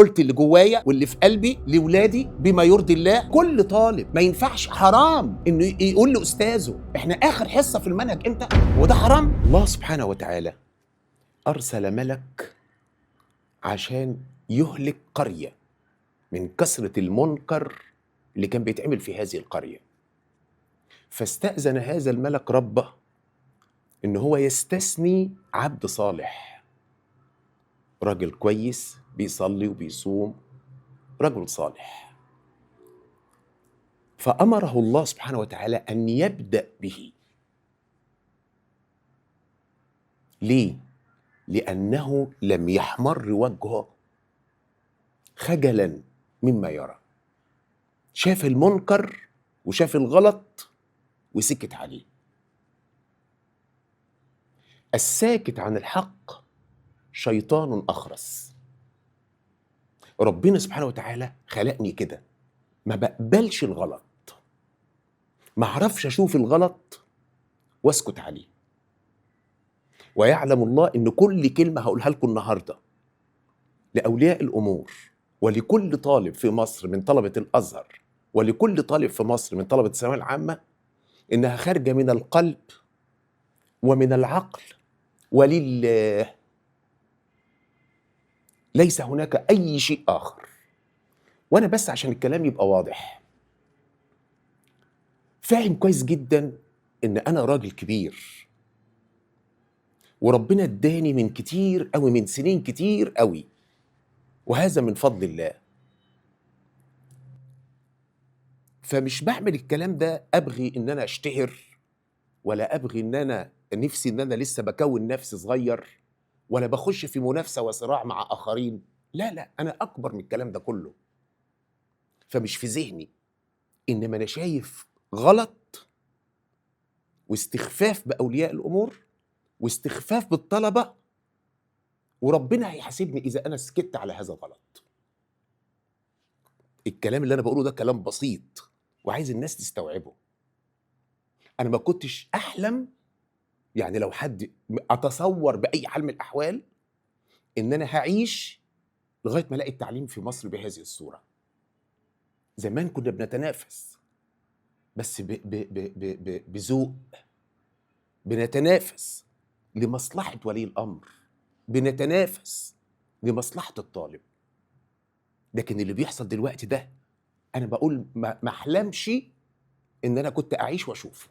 قلت اللي جوايا واللي في قلبي لولادي بما يرضي الله. كل طالب ما ينفعش، حرام انه يقول لاستاذه احنا اخر حصه في المنهج امتى، وده حرام. الله سبحانه وتعالى ارسل ملك عشان يهلك قريه من كثره المنكر اللي كان بيتعمل في هذه القريه. فاستأذن هذا الملك ربه ان هو يستثني عبد صالح، راجل كويس بيصلي وبيصوم، رجل صالح. فأمره الله سبحانه وتعالى أن يبدأ به. ليه؟ لأنه لم يحمر وجهه خجلا مما يرى. شاف المنكر وشاف الغلط وسكت عليه. الساكت عن الحق شيطان أخرس. ربنا سبحانه وتعالى خلقني كده، ما بقبلش الغلط، ما اعرفش اشوف الغلط واسكت عليه. ويعلم الله ان كل كلمه هقولها لكم النهارده لاولياء الامور ولكل طالب في مصر من طلبه الازهر ولكل طالب في مصر من طلبه الثانويه العامه انها خارجه من القلب ومن العقل ولله، ليس هناك اي شيء اخر. وانا بس عشان الكلام يبقى واضح، فاهم كويس جدا ان انا راجل كبير وربنا اداني من كتير قوي، من سنين كتير قوي، وهذا من فضل الله. فمش بعمل الكلام ده ابغي ان انا اشتهر، ولا ابغي ان انا نفسي ان انا لسه بكون نفسي صغير، ولا بخش في منافسه وصراع مع اخرين. لا لا، انا اكبر من الكلام ده كله. فمش في ذهني، انما انا شايف غلط واستخفاف باولياء الامور واستخفاف بالطلبه، وربنا هيحاسبني اذا انا سكت على هذا الغلط. الكلام اللي انا بقوله ده كلام بسيط وعايز الناس تستوعبه. انا ما كنتش احلم، يعني لو حد اتصور باي حال من الاحوال ان انا هعيش لغايه ما الاقي التعليم في مصر بهذه الصوره. زمان كنا بنتنافس بس بذوق، بنتنافس لمصلحه ولي الامر، بنتنافس لمصلحه الطالب. لكن اللي بيحصل دلوقتي ده انا بقول ما احلمش ان انا كنت اعيش واشوفه.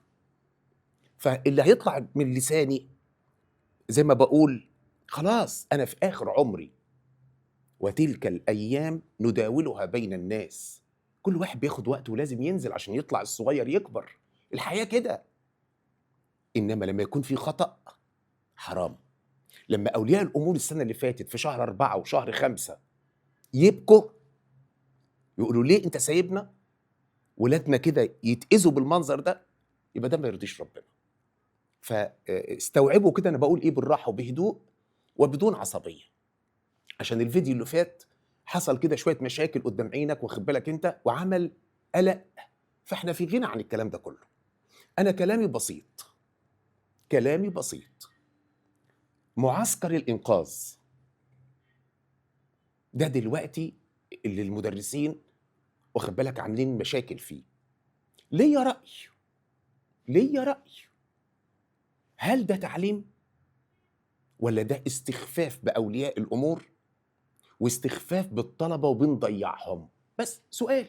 فاللي هيطلع من لساني زي ما بقول، خلاص انا في اخر عمري، وتلك الايام نداولها بين الناس. كل واحد بياخد وقته ولازم ينزل عشان يطلع الصغير يكبر. الحياة كده. انما لما يكون في خطأ حرام. لما اولياء الامور السنة اللي فاتت في شهر 4 وشهر 5 يبكوا يقولوا ليه انت سايبنا ولادنا كده يتأذوا بالمنظر ده، يبقى ده ما يرضيش ربنا. فاستوعبوا كده انا بقول ايه بالراحة وبهدوء وبدون عصبية، عشان الفيديو اللي فات حصل كده شوية مشاكل قدام عينك، واخد بالك انت، وعمل قلق. فاحنا في غنى عن الكلام ده كله. انا كلامي بسيط، كلامي بسيط. معسكر الانقاذ ده دلوقتي اللي المدرسين واخد بالك عاملين مشاكل فيه. ليا رأي، ليا رأي. هل ده تعليم ولا ده استخفاف بأولياء الأمور واستخفاف بالطلبة وبنضيعهم؟ بس سؤال.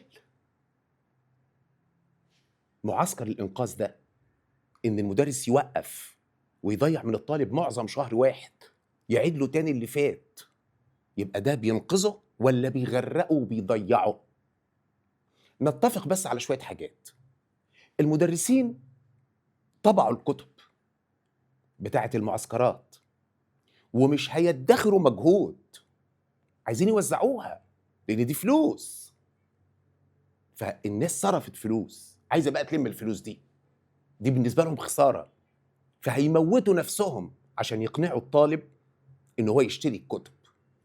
معسكر الإنقاذ ده إن المدرس يوقف ويضيع من الطالب معظم شهر واحد، يعيد له تاني اللي فات، يبقى ده بينقذه ولا بيغرقه وبيضيعه؟ نتفق بس على شوية حاجات. المدرسين طبعوا الكتب بتاعة المعسكرات ومش هيدخروا مجهود، عايزين يوزعوها لأن دي فلوس. فالناس صرفت فلوس، عايزة بقى تلم الفلوس دي بالنسبة لهم خسارة. فهيموتوا نفسهم عشان يقنعوا الطالب إن هو يشتري الكتب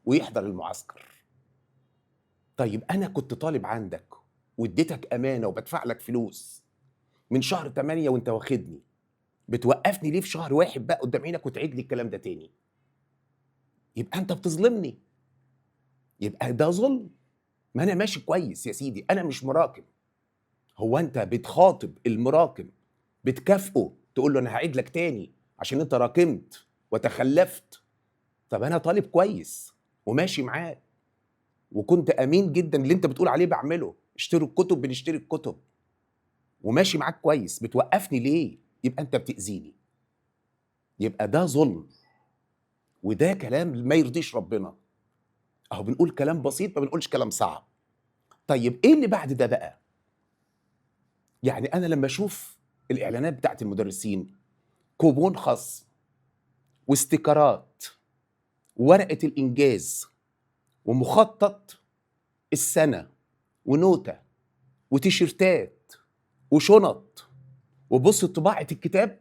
ويحضر المعسكر. طيب أنا كنت طالب عندك واديتك أمانة وبدفع لك فلوس من شهر 8 وانت واخدني، بتوقفني ليه في شهر واحد بقى قدام عينك وتعيد لي الكلام ده تاني؟ يبقى انت بتظلمني. يبقى ده ظلم. ما انا ماشي كويس يا سيدي، انا مش مراكم. هو انت بتخاطب المراكم بتكافئه تقول له انا هعيد لك تاني عشان انت راكمت وتخلفت؟ طب انا طالب كويس وماشي معاه وكنت امين جدا، اللي انت بتقول عليه بعمله، اشتروا الكتب بنشتري الكتب، وماشي معاك كويس، بتوقفني ليه؟ يبقى انت بتأذيني، يبقى ده ظلم، وده كلام ما يرضيش ربنا. اهو بنقول كلام بسيط، ما بنقولش كلام صعب. طيب ايه اللي بعد ده بقى؟ يعني انا لما اشوف الاعلانات بتاعت المدرسين، كوبون خاص واستيكرات وورقة الانجاز ومخطط السنة ونوتة وتيشيرتات وشنط وبص طباعة الكتاب،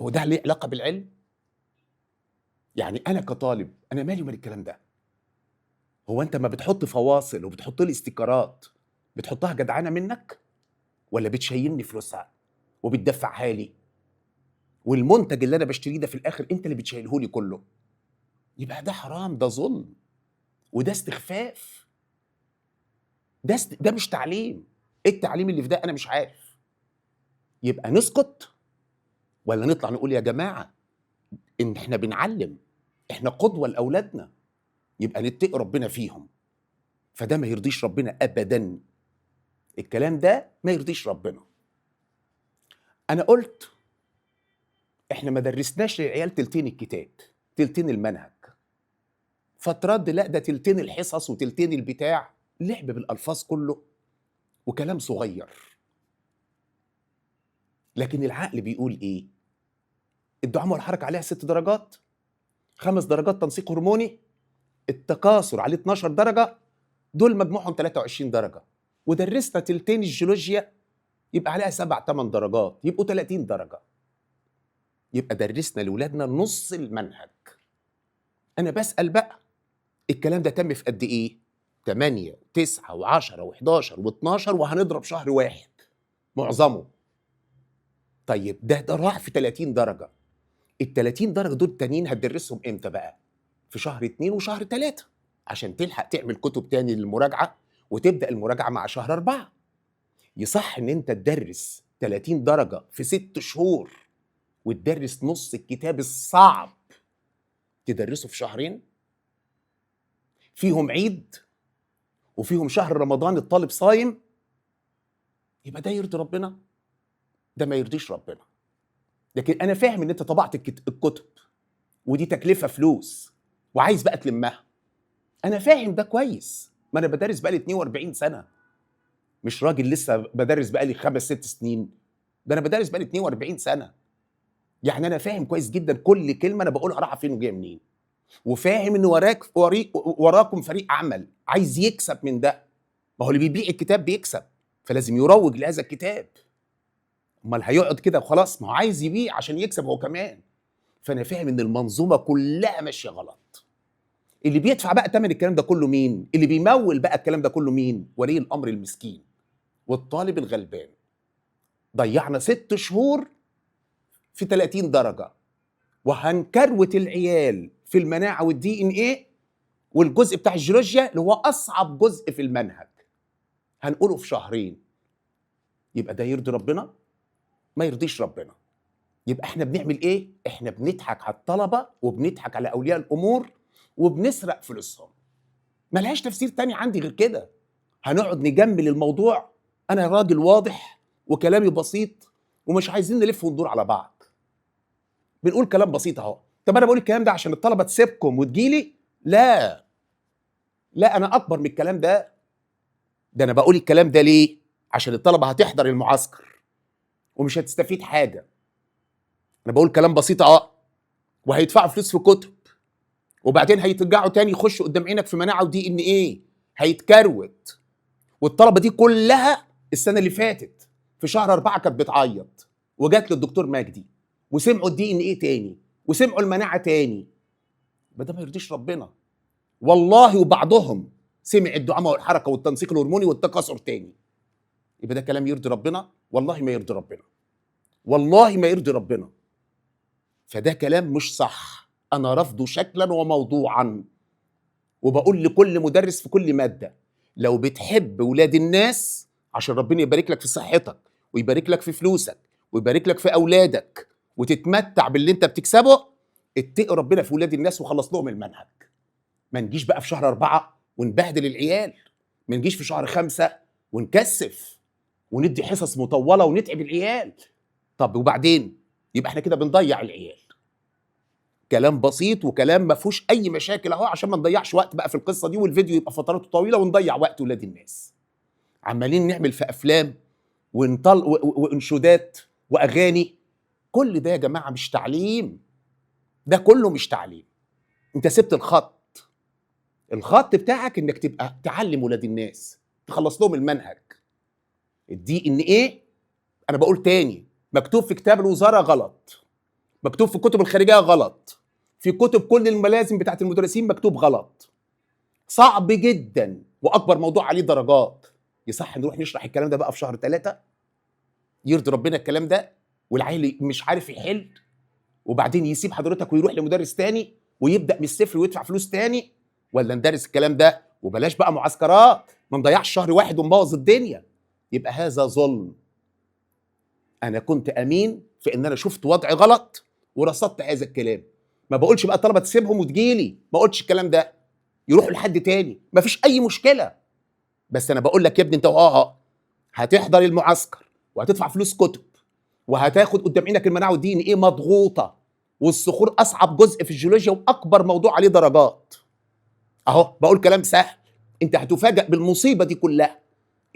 هو ده ليه علاقة بالعلم؟ يعني انا كطالب انا مالي ومال الكلام ده؟ هو انت ما بتحط فواصل وبتحط لي استيكرات بتحطها جدعانة منك، ولا بتشيلني فلوسها وبتدفعها لي، والمنتج اللي انا بشتريه ده في الاخر انت اللي بتشيله لي كله؟ يبقى ده حرام، ده ظلم، وده استخفاف، ده مش تعليم. ايه التعليم اللي في ده؟ انا مش عارف. يبقى نسكت ولا نطلع نقول يا جماعه ان احنا بنعلم، احنا قدوه لاولادنا، يبقى نتقي ربنا فيهم. فده ما يرضيش ربنا ابدا، الكلام ده ما يرضيش ربنا. انا قلت احنا ما درسناش للعيال تلتين الكتاب، تلتين المنهج، فترد لا ده تلتين الحصص وتلتين البتاع، لعب بالالفاظ كله وكلام صغير. لكن العقل بيقول ايه؟ الدعامه والحركه عليها 6 درجات، 5 درجات تنسيق هرموني، التكاثر عليه 12 درجه، دول مجموعهم 23 درجه، ودرسنا تلتين الجيولوجيا يبقى عليها 7 8 درجات، يبقوا 30 درجه. يبقى درسنا لاولادنا نص المنهج. انا بسال بقى، الكلام ده تم في قد ايه؟ 8 9 و10 و11 و12، وهنضرب شهر واحد معظمه. طيب ده راح في 30 درجه. ال 30 درجه دول التانيين هتدرسهم امتى بقى؟ في شهر 2 وشهر 3 عشان تلحق تعمل كتب تاني للمراجعه، وتبدا المراجعه مع شهر 4. يصح ان انت تدرس 30 درجه في 6 شهور وتدرس نص الكتاب الصعب تدرسه في شهرين، فيهم عيد وفيهم شهر رمضان الطالب صايم؟ يبقى ده يرضي ربنا؟ ده ما يرضيش ربنا. لكن انا فاهم ان انت طبعت الكتب ودي تكلفه فلوس وعايز بقى تلمها، انا فاهم ده كويس، ما انا بدرس بقى لي 42 سنه، مش راجل لسه بدرس بقى لي 5 6 سنين، ده انا بدرس بقى لي 42 سنه. يعني انا فاهم كويس جدا كل كلمه انا بقولها رايحه فين وجايه منين، وفاهم ان وراكم فريق عمل عايز يكسب من ده. ما هو اللي بيبيع الكتاب بيكسب، فلازم يروج لهذا الكتاب. امال هيقعد كده وخلاص؟ ما هو عايز يبيع عشان يكسب هو كمان. فانا فاهم ان المنظومه كلها ماشيه غلط. اللي بيدفع بقى ثمن الكلام ده كله مين؟ اللي بيمول بقى الكلام ده كله مين؟ ولي الامر المسكين والطالب الغلبان. ضيعنا 6 شهور في 30 درجه، وهنكروت العيال في المناعه والدي ان ايه والجزء بتاع الجيولوجيا اللي هو اصعب جزء في المنهج، هنقوله في شهرين. يبقى ده يرضي ربنا؟ ما يرضيش ربنا. يبقى احنا بنعمل ايه؟ احنا بنضحك على الطلبه وبنضحك على اولياء الامور وبنسرق فلوسهم. ملهاش تفسير تاني عندي غير كده. هنقعد نجمل الموضوع؟ انا راجل واضح وكلامي بسيط ومش عايزين نلف وندور على بعض، بنقول كلام بسيط اهو. طب انا بقول الكلام ده عشان الطلبه تسيبكم وتجيلي؟ لا، لا، انا اكبر من الكلام ده. ده انا بقول الكلام ده ليه؟ عشان الطلبه هتحضر المعسكر ومش هتستفيد حاجه. انا بقول كلام بسيط اهو، وهيدفعوا فلوس في كتب، وبعدين هيترجعوا تاني يخشوا قدام عينك في مناعه ودي ان ايه، هيتكروت. والطلبه دي كلها السنه اللي فاتت في شهر 4 كانت بتعيط وجات للدكتور مجدي وسمعوا الدي ان ايه تاني وسمعوا المناعه تاني. ما ده ما يرضيش ربنا والله. وبعضهم سمع الدعامه والحركه والتنسيق الهرموني والتكاثر تاني. يبقى ده كلام يرضي ربنا؟ والله ما يرضي ربنا، والله ما يرضي ربنا. فده كلام مش صح، انا رفضه شكلا وموضوعا. وبقول لكل مدرس في كل ماده، لو بتحب ولاد الناس عشان ربنا يبارك لك في صحتك ويبارك لك في فلوسك ويبارك لك في اولادك وتتمتع باللي انت بتكسبه، اتقي ربنا في ولاد الناس وخلص لهم المنهج. ما نجيش بقى في شهر 4 ونبهدل العيال، ما نجيش في شهر 5 ونكثف وندي حصص مطوله ونتعب العيال. طب وبعدين؟ يبقى احنا كده بنضيع العيال. كلام بسيط وكلام ما فيهوش اي مشاكل اهو، عشان ما نضيعش وقت بقى في القصه دي والفيديو يبقى فتراته طويله ونضيع وقت ولاد الناس. عمالين نعمل في افلام وانشودات واغاني، كل ده يا جماعه مش تعليم، ده كله مش تعليم. انت سبت الخط بتاعك انك تبقى تعلم ولاد الناس، تخلص لهم المنهج. الدي ان ايه انا بقول تاني، مكتوب في كتاب الوزاره غلط، مكتوب في الكتب الخارجيه غلط، في كتب كل الملازم بتاعت المدرسين مكتوب غلط. صعب جدا واكبر موضوع عليه درجات. يصح نروح نشرح الكلام ده بقى في شهر 3؟ يرضي ربنا الكلام ده؟ والعيل مش عارف يحل، وبعدين يسيب حضرتك ويروح لمدرس تاني ويبدا من الصفر ويدفع فلوس تاني؟ ولا ندرس الكلام ده وبلاش بقى معسكرات، ما نضيعش شهر واحد ونبوظ الدنيا؟ يبقى هذا ظلم. انا كنت امين في ان انا شفت وضع غلط ورصدت هذا الكلام. ما بقولش بقى الطلبه تسيبهم وتجيلي، ما قلتش الكلام ده، يروحوا لحد تاني ما فيش اي مشكله. بس انا بقول لك يا ابني انت هتحضر المعسكر وهتدفع فلوس كتب وهتاخد قدام عينك المناعه والدي ان ايه مضغوطه، والصخور اصعب جزء في الجيولوجيا واكبر موضوع عليه درجات. اهو بقول كلام سهل، انت هتفاجئ بالمصيبه دي كلها.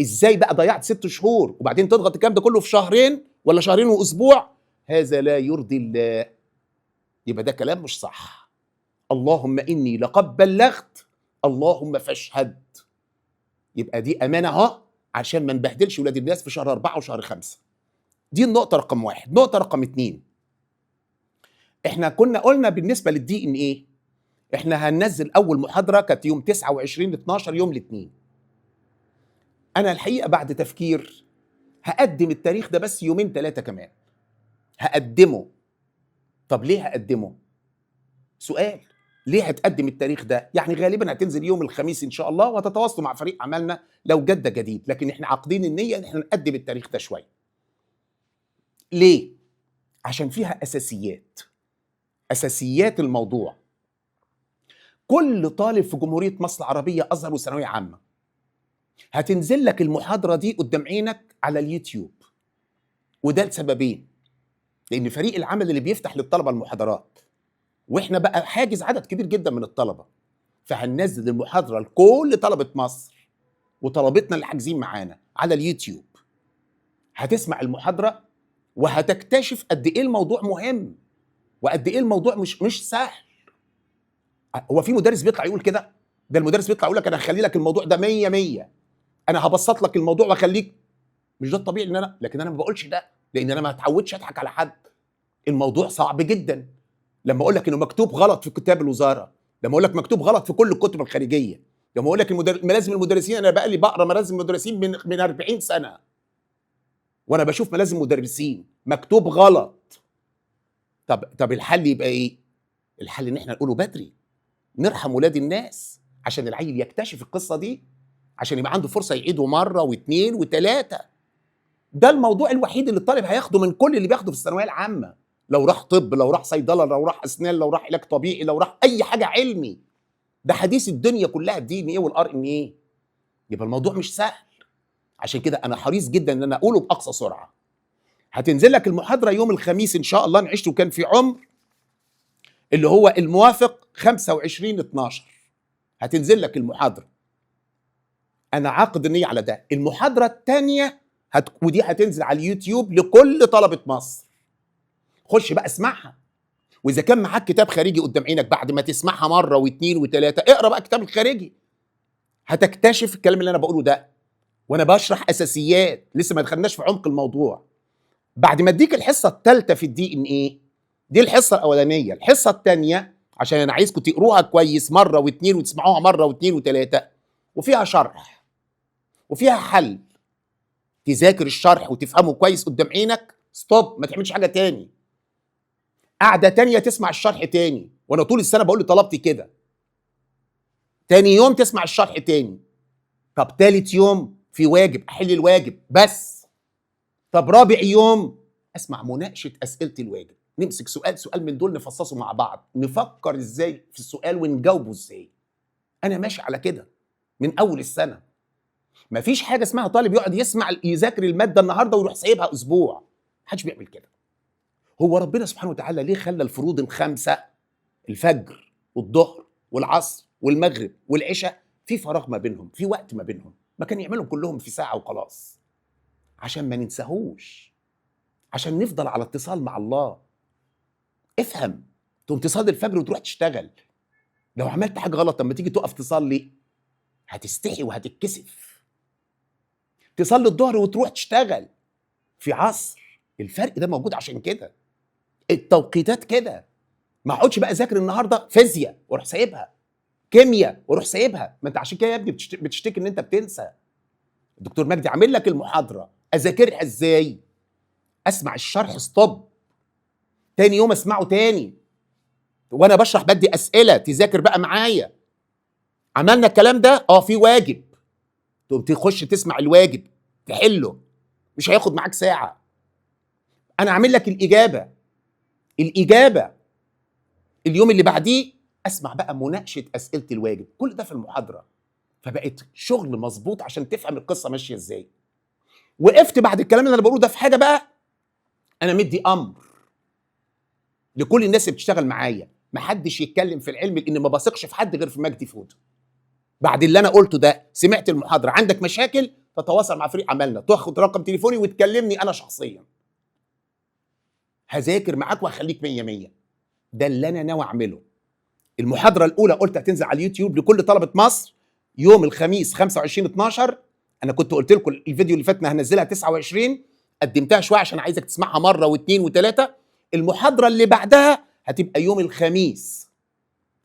ازاي بقى ضيعت 6 شهور وبعدين تضغط الكلام ده كله في شهرين ولا شهرين واسبوع؟ هذا لا يرضي الله. يبقى ده كلام مش صح. اللهم اني لقد بلغت، اللهم فاشهد. يبقى دي امانه اهو، عشان ما نبهدلش ولاد الناس في شهر 4 وشهر 5. دي النقطه رقم 1. نقطه رقم 2، احنا كنا قلنا بالنسبه للدي ان ايه، احنا هننزل اول محاضره كانت يوم 29/12 يوم الاثنين. انا الحقيقه بعد تفكير هقدم التاريخ ده بس يومين 3 كمان، هقدمه. طب ليه هقدمه؟ سؤال. ليه هتقدم التاريخ ده؟ يعني غالبا هتنزل يوم الخميس ان شاء الله وهتتواصلوا مع فريق عملنا لو جد جديد، لكن احنا عاقدين النيه ان احنا نقدم التاريخ ده شويه. ليه؟ عشان فيها اساسيات الموضوع. كل طالب في جمهوريه مصر العربيه ازهر وثانويه عامه هتنزل لك المحاضره دي قدام عينك على اليوتيوب، وده لسببين. لان فريق العمل اللي بيفتح للطلبه المحاضرات، واحنا بقى حاجز عدد كبير جدا من الطلبه، فهننزل المحاضره لكل طلبه مصر وطلبتنا اللي حاجزين معانا على اليوتيوب. هتسمع المحاضره وهتكتشف قد ايه الموضوع مهم وقد ايه الموضوع مش سهل. هو في مدرس بيطلع يقول كده؟ ده المدرس بيطلع يقول لك انا هخلي لك الموضوع ده 100 انا هبسط لك الموضوع واخليك. مش ده الطبيعي ان انا، لكن انا ما بقولش ده لان انا ما اتعودش اضحك على حد. الموضوع صعب جدا. لما اقول لك انه مكتوب غلط في كتاب الوزاره، لما اقول لك مكتوب غلط في كل الكتب الخارجيه، لما اقول لك ملازم المدرسين، انا بقى لي بقرا ملازم المدرسين من 40 سنه وانا بشوف ملازم مدرسين مكتوب غلط. طب الحل يبقى ايه؟ الحل ان احنا نقوله بدري، نرحم ولاد الناس عشان العيل يكتشف القصه دي، عشان يبقى عنده فرصه يعيده مره واثنين وثلاثه. ده الموضوع الوحيد اللي الطالب هياخده من كل اللي بياخده في الثانويه العامه. لو راح طب، لو راح صيدله، لو راح اسنان، لو راح علاج طبيعي، لو راح اي حاجه علمي، ده حديث الدنيا كلها الدي ان ايه والار ان ايه. يبقى الموضوع مش سهل. عشان كده انا حريص جدا ان انا اقوله باقصى سرعه. هتنزل لك المحاضره يوم الخميس ان شاء الله، نعيش وكان في عمر، اللي هو الموافق 25/12 هتنزل لك المحاضره. انا عاقد النيه على ده. المحاضره الثانيه ودي هتنزل على اليوتيوب لكل طلبه مصر. خش بقى اسمعها، واذا كان معاك كتاب خارجي قدام عينك بعد ما تسمعها مره واثنين وثلاثه، اقرا بقى الكتاب الخارجي. هتكتشف الكلام اللي انا بقوله ده وانا بشرح اساسيات، لسه ما دخلناش في عمق الموضوع. بعد ما اديك الحصه الثالثه في الدي ان ايه، دي الحصه الاولانيه. الحصه الثانيه عشان انا عايزكم تقروها كويس مره واثنين وتسمعوها مره واثنين وثلاثه، وفيها شرح وفيها حل. تذاكر الشرح وتفهمه كويس قدام عينك، ستوب، ما تعملش حاجه تاني. قاعده تانيه تسمع الشرح تاني، وانا طول السنه بقول لطلبتي كده. تاني يوم تسمع الشرح تاني. طب تالت يوم في واجب، احل الواجب بس. طب رابع يوم اسمع مناقشه اسئله الواجب، نمسك سؤال سؤال من دول نفصصه مع بعض، نفكر ازاي في السؤال ونجاوبه ازاي. انا ماشي على كده من اول السنه. مفيش حاجه اسمها طالب يقعد يذاكر الماده النهارده ويروح سايبها اسبوع. محدش بيعمل كده. هو ربنا سبحانه وتعالى ليه خلى الفروض الخمسه، الفجر والظهر والعصر والمغرب والعشاء، في فراغ ما بينهم، في وقت ما بينهم؟ ما كان يعملهم كلهم في ساعه وخلاص، عشان ما ننساهوش، عشان نفضل على اتصال مع الله. افهم، تقوم تصلي الفجر وتروح تشتغل، لو عملت حاجه غلط لما تيجي تقف تصلي هتستحي وهتتكسف. تصلي الظهر وتروح تشتغل في عصر. الفرق ده موجود عشان كده، التوقيتات كده. ما اقعدش بقى اذاكر النهارده فيزياء واروح سايبها، كيمياء واروح سايبها. ما انت عشان كده يا ابني بتشتكي ان انت بتنسى. الدكتور مجدي عامل لك المحاضره، اذاكرها ازاي؟ اسمع الشرح ستوب، تاني يوم اسمعه تاني وانا بشرح بدي اسئله، تذاكر بقى معايا. عملنا الكلام ده، في واجب، تقوم تخش تسمع الواجب تحله، مش هياخد معاك ساعه. انا عامل لك الاجابه اليوم اللي بعديه اسمع بقى مناقشه اسئله الواجب، كل ده في المحاضره. فبقت شغل مظبوط عشان تفهم القصه ماشيه ازاي. وقفت بعد الكلام اللي انا بقوله ده في حاجه بقى، انا مدي امر لكل الناس اللي بتشتغل معايا، محدش يتكلم في العلم، لان ما بثقش في حد غير في مجدي فوده. بعد اللي انا قلته ده، سمعت المحاضره، عندك مشاكل تتواصل مع فريق عملنا، تاخد رقم تليفوني وتكلمني انا شخصيا، هذاكر معاك وهخليك 100 ده اللي انا ناوي اعمله. المحاضره الاولى قلت هتنزل على اليوتيوب لكل طلبه مصر يوم الخميس 25/12. انا كنت قلت لكم الفيديو اللي فاتنا هنزلها 29، قدمتها شويه عشان عايزك تسمعها مره واثنين وثلاثه. المحاضره اللي بعدها هتبقى يوم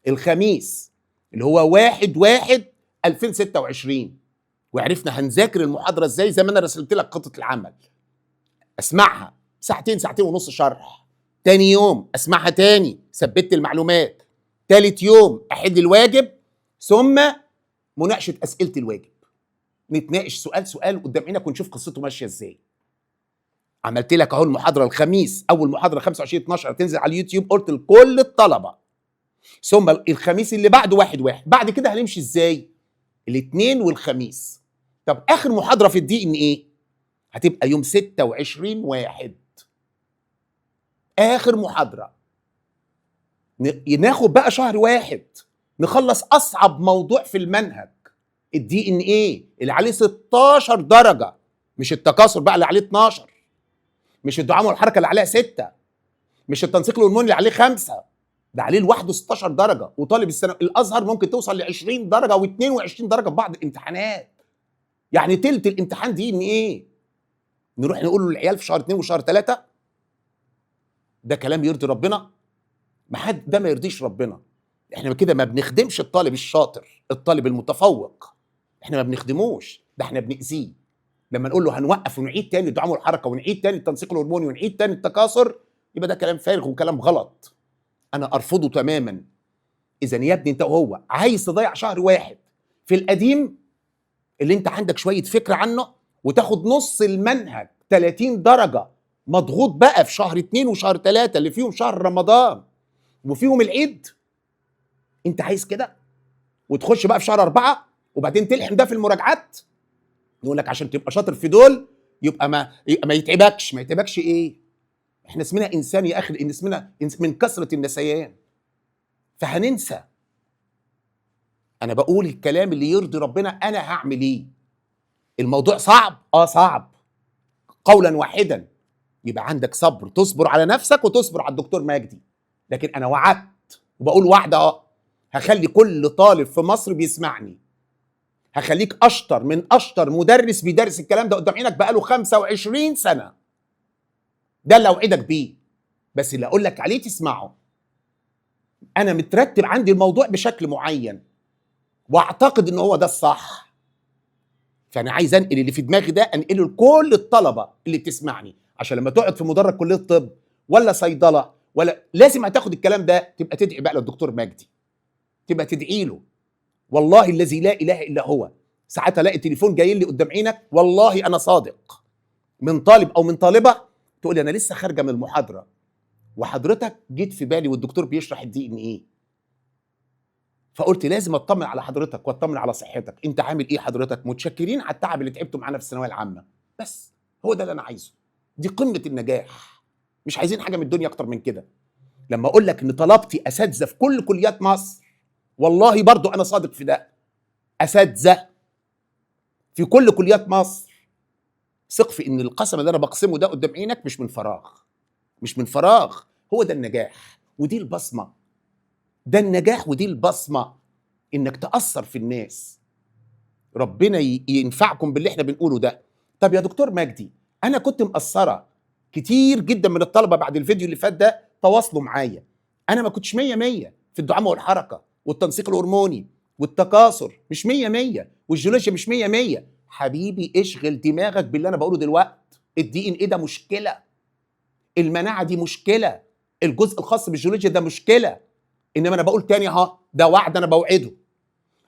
الخميس اللي هو 1/1/2026، وعرفنا هنذاكر المحاضره ازاي زي ما انا رسلت لك خطه العمل. اسمعها ساعتين ونص شرح، تاني يوم اسمعها تاني ثبت المعلومات، تالت يوم احل الواجب، ثم مناقشه اسئله الواجب، نتناقش سؤال سؤال قدام عينك ونشوف قصته ماشيه ازاي. عملت لك اهو المحاضره الخميس، اول محاضره 25/12 هتنزل على اليوتيوب، قلت لكل الطلبه. ثم الخميس اللي بعده 1/1. بعد كده هنمشي ازاي؟ الاثنين والخميس. طب اخر محاضره في الدي ان ايه هتبقى يوم 26/1، اخر محاضره. ناخد بقى شهر واحد نخلص اصعب موضوع في المنهج، الدي ان ايه اللي عليه 16 درجه، مش التكاثر بقى اللي عليه 12، مش الدعامه والحركه اللي عليها 6، مش التنسيق الهرموني اللي عليه 5، ده عليه لوحده 16 درجه. وطالب الازهر ممكن توصل ل 20 درجه و22 درجه في بعض الامتحانات، يعني تلت الامتحان دي ان ايه. نروح نقول للعيال في شهر 2 وشهر 3؟ ده كلام يرضي ربنا؟ ده ما يرضيش ربنا. احنا كده ما بنخدمش الطالب الشاطر، الطالب المتفوق، احنا ما بنخدموش، ده احنا بنأذيه. لما نقول له هنوقف ونعيد تاني الدعامه والحركه ونعيد تاني التنسيق الهرموني ونعيد تاني التكاثر، يبقى ده كلام فارغ وكلام غلط، انا ارفضه تماما. اذا يا ابني انت وهو عايز تضيع شهر واحد في القديم اللي انت عندك شويه فكره عنه، وتاخد نص المنهج 30 درجه مضغوط بقى في شهر 2 وشهر 3 اللي فيهم شهر رمضان وفيهم العيد، انت عايز كده؟ وتخش بقى في شهر 4 وبعدين تلحم ده في المراجعات؟ يقول لك عشان تبقى شاطر في دول يبقى ما يتعبكش ايه؟ احنا اسمنا انسان يا اخي، ان اسمنا من كثره النسيان فهننسى. انا بقول الكلام اللي يرضي ربنا، انا هعمل ايه؟ الموضوع صعب، صعب، قولا واحدا. يبقى عندك صبر، تصبر على نفسك وتصبر على الدكتور مجدي. لكن انا وعدت وبقول وعده، هخلي كل طالب في مصر بيسمعني، هخليك اشطر من اشطر مدرس بيدرس الكلام ده قدام عينك بقاله 25 سنه. ده اللي اوعدك بيه، بس اللي اقول لك عليه تسمعه. انا مترتب عندي الموضوع بشكل معين واعتقد ان هو ده الصح، فانا عايز انقل اللي في دماغي ده انقله لكل الطلبه اللي بتسمعني، عشان لما تقعد في مدرج كليه الطب ولا صيدله ولا، لازم هتاخد الكلام ده تبقى تدعي بقى للدكتور مجدي، تبقى تدعي له والله الذي لا اله الا هو، ساعات الاقي تليفون جاي لي قدام عينك، والله انا صادق، من طالب او من طالبه تقول لي انا لسه خارجه من المحاضره وحضرتك جيت في بالي والدكتور بيشرح الدي ان ايه، فقلت لازم اطمن على حضرتك واطمن على صحتك، انت عامل ايه حضرتك؟ متشكرين على التعب اللي تعبته معانا في الثانويه العامه. بس هو ده اللي انا عايزه، دي قمه النجاح، مش عايزين حاجه من الدنيا اكتر من كده. لما اقول لك ان طلبتي اساتذه في كل كليات مصر، والله برضو انا صادق في ده، اساتذه في كل كليات مصر، ثق في ان القسم اللي انا بقسمه ده قدام عينك مش من فراغ، مش من فراغ. هو ده النجاح ودي البصمه، ده النجاح ودي البصمه، انك تاثر في الناس. ربنا ينفعكم باللي احنا بنقوله ده. طب يا دكتور مجدي، انا كنت مقصره، كتير جدا من الطلبه بعد الفيديو اللي فات ده تواصلوا معايا، انا ما كنتش 100 في الدعامه والحركه والتنسيق الهرموني والتكاثر، مش 100 والجيولوجيا مش 100. حبيبي اشغل دماغك باللي انا بقوله دلوقتي. الدي ان ايه ده مشكله، المناعه دي مشكله، الجزء الخاص بالجيولوجيا ده مشكله. انما انا بقول تاني اهو، ده وعد انا بوعده،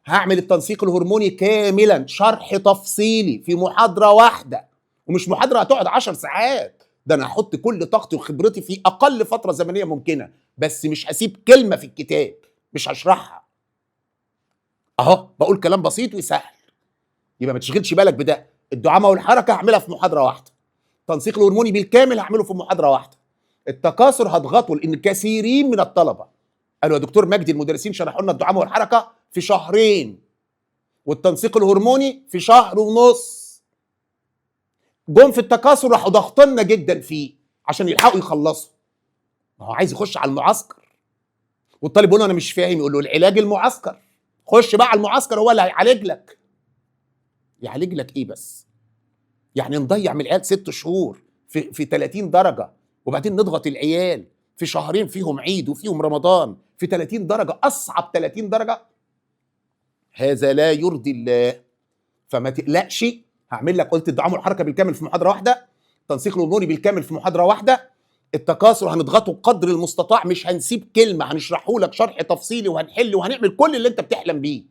هعمل التنسيق الهرموني كاملا شرح تفصيلي في محاضره واحده، ومش محاضره هتقعد 10 ساعات، ده انا هحط كل طاقتي وخبرتي في اقل فتره زمنيه ممكنه، بس مش هسيب كلمه في الكتاب، مش هشرحها. اهو بقول كلام بسيط وسهل، يبقى ما تشغلش بالك بده. الدعامه والحركه هعملها في محاضره واحده، التنسيق الهرموني بالكامل هعمله في محاضره واحده، التكاثر هضغطه لان كثيرين من الطلبه قالوا يا دكتور مجدي المدرسين شرحوا لنا الدعامه والحركه في شهرين، والتنسيق الهرموني في شهر ونص، جم في التكاثر راحوا ضغطنا جدا فيه عشان يلحقوا يخلصوا. ما هو عايز يخش على المعسكر، والطالب يقول له انا مش فاهم، يقول له العلاج المعسكر، خش بقى على المعسكر هو اللي هيعالج لك. يعالج لك ايه بس؟ يعني نضيع من العيال 6 شهور في 30 درجه، وبعدين نضغط العيال في شهرين فيهم عيد وفيهم رمضان في 30 درجه، اصعب 30 درجه؟ هذا لا يرضي الله. فما تقلقش، هعمل لك، قلت الدعامه والحركه بالكامل في محاضره واحده، التنسيق الهرموني بالكامل في محاضره واحده، التكاثر هنضغطه قدر المستطاع، مش هنسيب كلمه، هنشرحه لك شرح تفصيلي وهنحل وهنعمل كل اللي انت بتحلم بيه.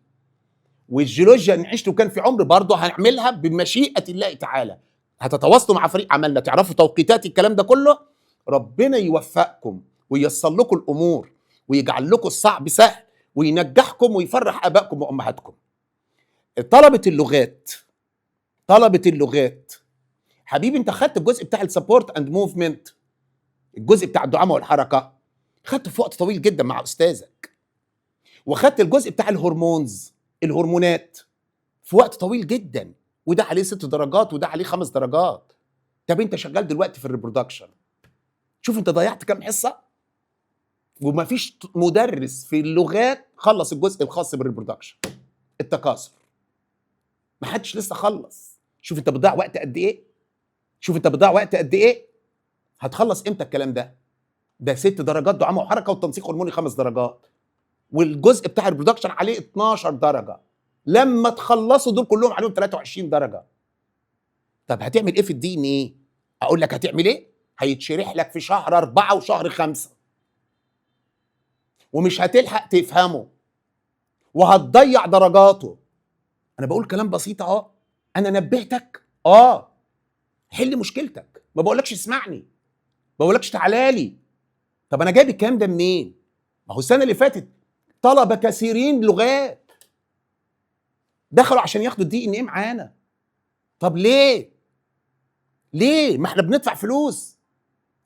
والجيولوجيا ان عشت وكان في عمر برضه هنعملها بمشيئه الله تعالى. هتتواصلوا مع فريق عملنا، تعرفوا توقيتات الكلام ده كله. ربنا يوفقكم وييسر لكم الامور ويجعل لكم الصعب سهل وينجحكم ويفرح ابائكم وامهاتكم. طلبه اللغات، طلبه اللغات، حبيبي انت خدت الجزء بتاع السبورت اند موفمنت، الجزء بتاع الدعامه والحركه خدته في وقت طويل جدا مع استاذك، وخدت الجزء بتاع الهرمونز، الهرمونات، في وقت طويل جدا، وده عليه 6 درجات وده عليه 5 درجات. طب انت شغال دلوقتي في الريبرودكشن، شوف انت ضيعت كام حصه، ومفيش مدرس في اللغات خلص الجزء الخاص بالريبرودكشن، التكاثر، ما حدش لسه خلص. شوف انت بتضيع وقت قد ايه، شوف انت بتضيع وقت قد ايه. هتخلص امتى الكلام ده؟ ده 6 درجات دعامه وحركه والتنسيق هرموني 5 درجات، والجزء بتاع البرودكشن عليه 12 درجه، لما تخلصوا دول كلهم عليهم 23 درجه. طب هتعمل ايه في الدي ان ايه؟ اقول لك هتعمل ايه؟ هيتشرح لك في شهر 4 وشهر 5، ومش هتلحق تفهمه وهتضيع درجاته. انا بقول كلام بسيط اهو، انا نبهتك، حل مشكلتك، ما بقولكش اسمعني، ما بقولكش تعالى لي. طب انا جايب الكلام ده منين؟ ما هو السنه اللي فاتت طلبه كثيرين لغات دخلوا عشان ياخدوا الدي ان ايه معانا. طب ليه؟ ليه؟ ما احنا بندفع فلوس،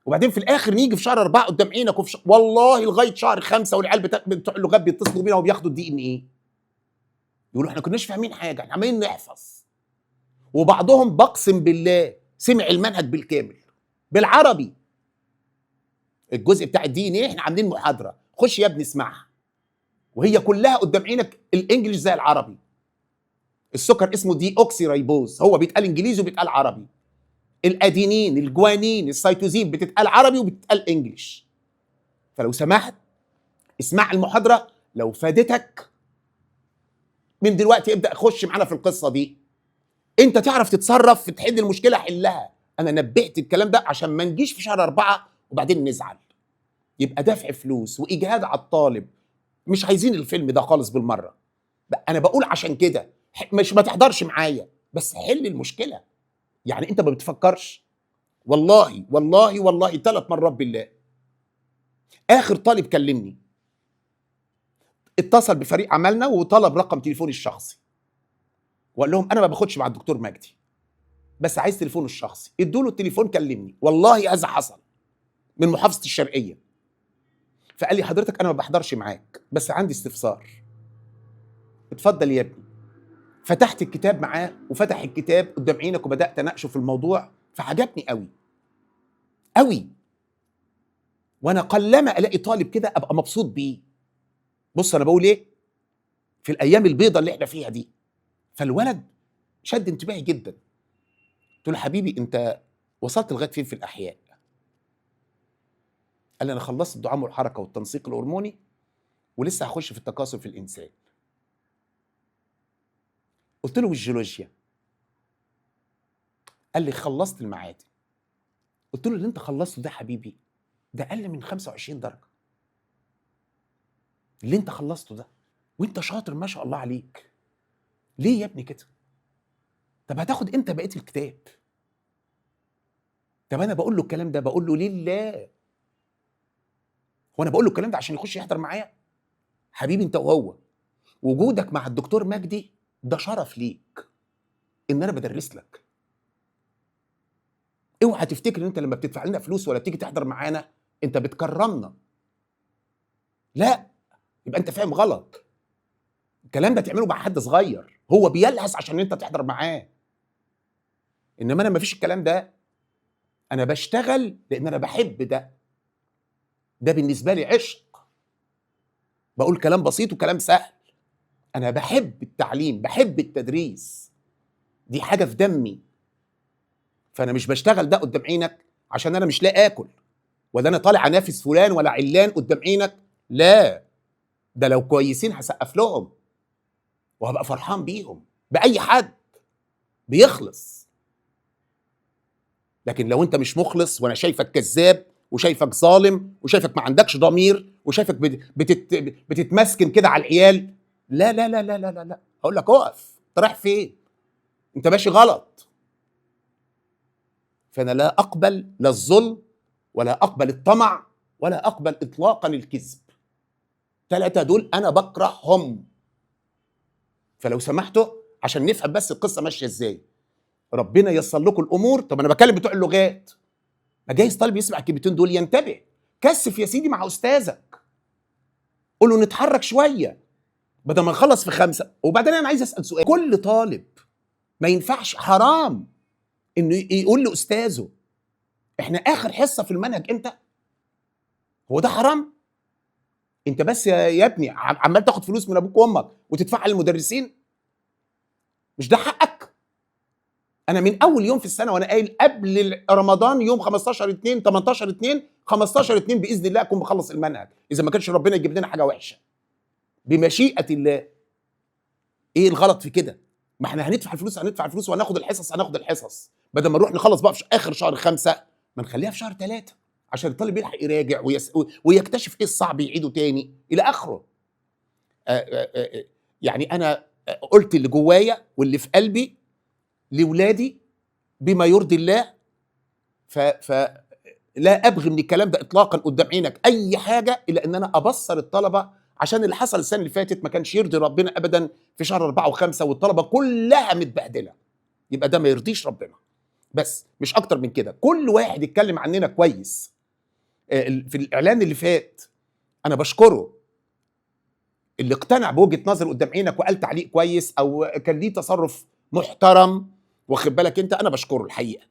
وبعدين في الاخر نيجي في شهر 4 قدام عينك والله لغايه شهر 5 والعيال بتوع اللغات بيتصلوا بينا وبياخدوا الدي ان ايه، يقولوا احنا كناش فاهمين حاجه، احنا عمالين نحفظ. وبعضهم بقسم بالله سمع المنهج بالكامل بالعربي. الجزء بتاع الدي ان ايه احنا عاملين محاضره، خش يا ابني اسمعها، وهي كلها قدام عينك، الانجليش زي العربي. السكر اسمه دي اوكسي ريبوز، هو بيتقال انجليزي وبيتقال عربي. الادينين، الجوانين، السيتوزين بتتقال عربي وبتتقال انجليش. فلو سمحت اسمع المحاضره، لو فادتك من دلوقتي ابدا خش معانا في القصه دي. انت تعرف تتصرف في تحل المشكله، حلها. انا نبهت الكلام ده عشان ما نجيش في شهر 4 وبعدين نزعل، يبقى دفع فلوس واجهاد على الطالب. مش عايزين الفيلم ده خالص بالمره. انا بقول عشان كده مش ما تحضرش معايا، بس حل المشكله. يعني انت ما بتفكرش؟ والله والله والله 3 مرات بالله. اخر طالب كلمني اتصل بفريق عملنا وطلب رقم تليفوني الشخصي، وقال لهم انا ما باخدش مع الدكتور مجدي بس عايز تليفونه الشخصي. ادوا له التليفون كلمني، والله هذا حصل، من محافظه الشرقيه. فقال لي حضرتك انا ما بحضرش معاك بس عندي استفسار. اتفضل يا ابني. فتحت الكتاب معاه وفتح الكتاب قدام عينك وبدات اناقشه في الموضوع، فعجبني قوي قوي. وانا قلما الاقي طالب كده ابقى مبسوط بيه. بص انا بقول ايه في الايام البيضاء اللي احنا فيها دي. فالولد شد انتباهي جدا. قلت له حبيبي انت وصلت لغايه فين في الاحياء؟ قال لي انا خلصت الدعامه والحركه والتنسيق الهرموني ولسه هخش في التكاثر في الانسان. قلت له والجيولوجيا؟ قال لي خلصت المعادن. قلت له اللي انت خلصته ده حبيبي ده اقل من 25 درجه. اللي انت خلصته ده وانت شاطر ما شاء الله عليك، ليه يا ابني كده؟ طب هتاخد امتى بقيه الكتاب؟ طب انا بقول له الكلام ده بقول له لله. هو انا بقول له الكلام ده عشان يخش يحضر معايا؟ حبيبي انت وهو وجودك مع الدكتور مجدي ده شرف ليك ان انا بدرس لك. اوعى تفتكر ان انت لما بتدفع لنا فلوس ولا تيجي تحضر معانا انت بتكرمنا. لا، يبقى انت فاهم غلط. الكلام ده تعمله مع حد صغير هو بيلهس عشان انت تحضر معاه، انما انا مفيش الكلام ده. انا بشتغل لان انا بحب ده. ده بالنسبه لي عشق. بقول كلام بسيط وكلام سهل. انا بحب التعليم، بحب التدريس، دي حاجه في دمي. فانا مش بشتغل ده قدام عينك عشان انا مش لاقي اكل، ولا انا طالع انافس فلان ولا علان قدام عينك. لا، ده لو كويسين هسقف لهم وهبقى فرحان بيهم باي حد بيخلص. لكن لو انت مش مخلص وانا شايفك كذاب وشايفك ظالم وشايفك ما عندكش ضمير وشايفك بتتمسكن كده على العيال، لا لا لا لا لا لا لا، هقول لك اقف، انت رايح فين؟ انت ماشي غلط. فانا لا اقبل لا الظلم ولا اقبل الطمع ولا اقبل اطلاقا الكذب. 3 دول انا بكرههم. فلو سمحتوا عشان نفهم بس القصه ماشيه ازاي، ربنا ييسر لكم الامور. طب انا بكلم بتوع اللغات، ما جايز طالب يسمع الكلمتين دول ينتبه. كثف يا سيدي مع استاذك، قول له نتحرك شويه بدل ما نخلص في 5. وبعدين انا عايز اسال سؤال، كل طالب ما ينفعش، حرام انه يقول لاستاذه احنا اخر حصه في المنهج امتى؟ هو ده حرام؟ انت بس يا ابني عمال تاخد فلوس من ابوك وامك وتدفعها للمدرسين؟ مش ده حقك؟ انا من اول يوم في السنه وانا قايل قبل رمضان يوم 15 2 18 2 15 2 باذن الله اكون بخلص المنهج، اذا ما كانش ربنا يجيب لنا حاجه وحشه بمشيئه الله. ايه الغلط في كده؟ ما احنا هندفع الفلوس وهناخد الحصص بدل ما نروح نخلص بقى في اخر شهر 5 ما نخليها في شهر 3 عشان الطالب يلحق يراجع ويكتشف ايه الصعب يعيده تاني الى اخره. يعني انا قلت اللي جوايا واللي في قلبي لولادي بما يرضي الله. لا ابغي من الكلام ده اطلاقا قدام عينك اي حاجه الا ان انا ابصر الطلبه، عشان اللي حصل السنه اللي فاتت ما كانش يرضي ربنا ابدا في شهر 4 و5 والطلبه كلها متبهدله. يبقى ده ما يرضيش ربنا، بس مش اكتر من كده. كل واحد يتكلم عننا كويس في الاعلان اللي فات انا بشكره. اللي اقتنع بوجهه نظر قدام عينك وقال تعليق كويس او كان ليه تصرف محترم، واخد بالك انت، انا بشكره الحقيقه.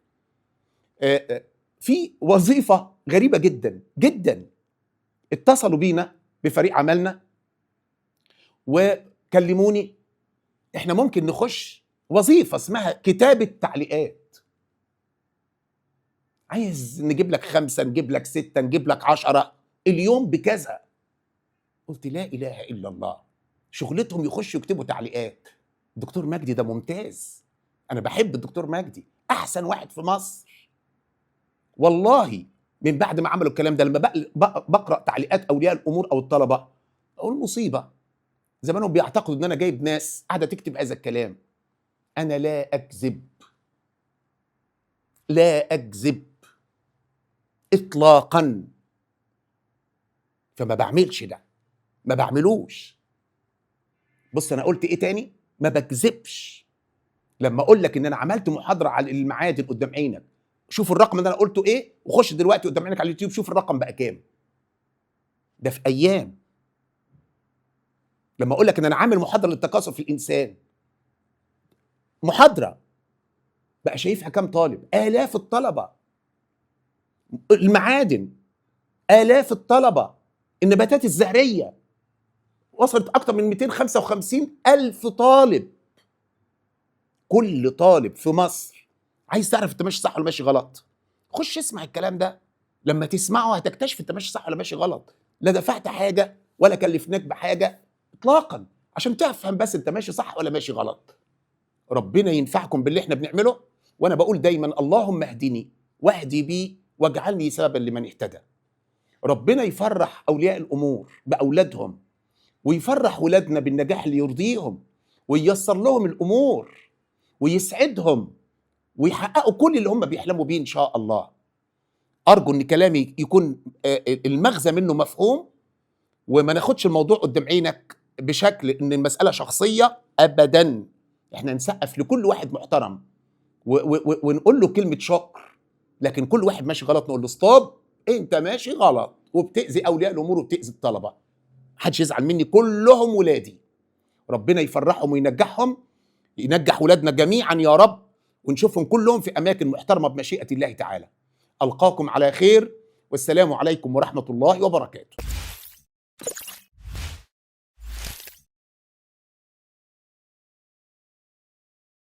في وظيفه غريبه جدا جدا، اتصلوا بينا بفريق عملنا وكلموني احنا ممكن نخش وظيفه اسمها كتابه تعليقات. عايز نجيب لك 5 نجيب لك 6 نجيب لك 10 اليوم بكذا. قلت لا اله الا الله، شغلتهم يخشوا يكتبوا تعليقات. الدكتور مجدي ده ممتاز، انا بحب الدكتور مجدي، احسن واحد في مصر والله. من بعد ما عملوا الكلام ده لما بقرا تعليقات اولياء الامور او الطلبه اقول مصيبه. زمانهم بيعتقدوا ان انا جايب ناس قاعده تكتب هذا الكلام. انا لا اكذب، لا اكذب اطلاقا. فما بعملش ده، ما بعملوش. بص انا قلت ايه تاني؟ ما بكذبش. لما اقول لك ان انا عملت محاضره على المعادن قدام عينك، شوف الرقم اللي انا قلته ايه، وخش دلوقتي قدام عينك على اليوتيوب شوف الرقم بقى كام. ده في ايام. لما اقول لك ان انا عامل محاضره للتكاثر في الانسان، محاضره بقى شايفها كام طالب؟ الاف الطلبه. المعادن الاف الطلبه. النباتات الزهريه وصلت اكتر من 255 الف طالب. كل طالب في مصر عايز تعرف انت ماشي صح ولا ماشي غلط، خش اسمع الكلام ده. لما تسمعه هتكتشف انت ماشي صح ولا ماشي غلط. لا دفعت حاجه ولا كلفناك بحاجه اطلاقا عشان تفهم بس انت ماشي صح ولا ماشي غلط. ربنا ينفعكم باللي احنا بنعمله. وانا بقول دايما اللهم اهدني واهدي بي واجعلني سببا لمن اهتدى. ربنا يفرح اولياء الامور باولادهم، ويفرح ولادنا بالنجاح اللي يرضيهم، وييسر لهم الامور، ويسعدهم، ويحققوا كل اللي هم بيحلموا بيه ان شاء الله. ارجو ان كلامي يكون المغزى منه مفهوم، وما ناخدش الموضوع قدام عينك بشكل ان المساله شخصيه ابدا. احنا نسقف لكل واحد محترم ونقول له كلمه شكر، لكن كل واحد ماشي غلط نقول له ستوب، انت ماشي غلط وبتاذي اولياء الامور وبتاذي الطلبه. محدش يزعل مني، كلهم ولادي. ربنا يفرحهم وينجحهم، ينجح ولادنا جميعا يا رب، ونشوفهم كلهم في اماكن محترمه بمشيئه الله تعالى. القاكم على خير، والسلام عليكم ورحمه الله وبركاته.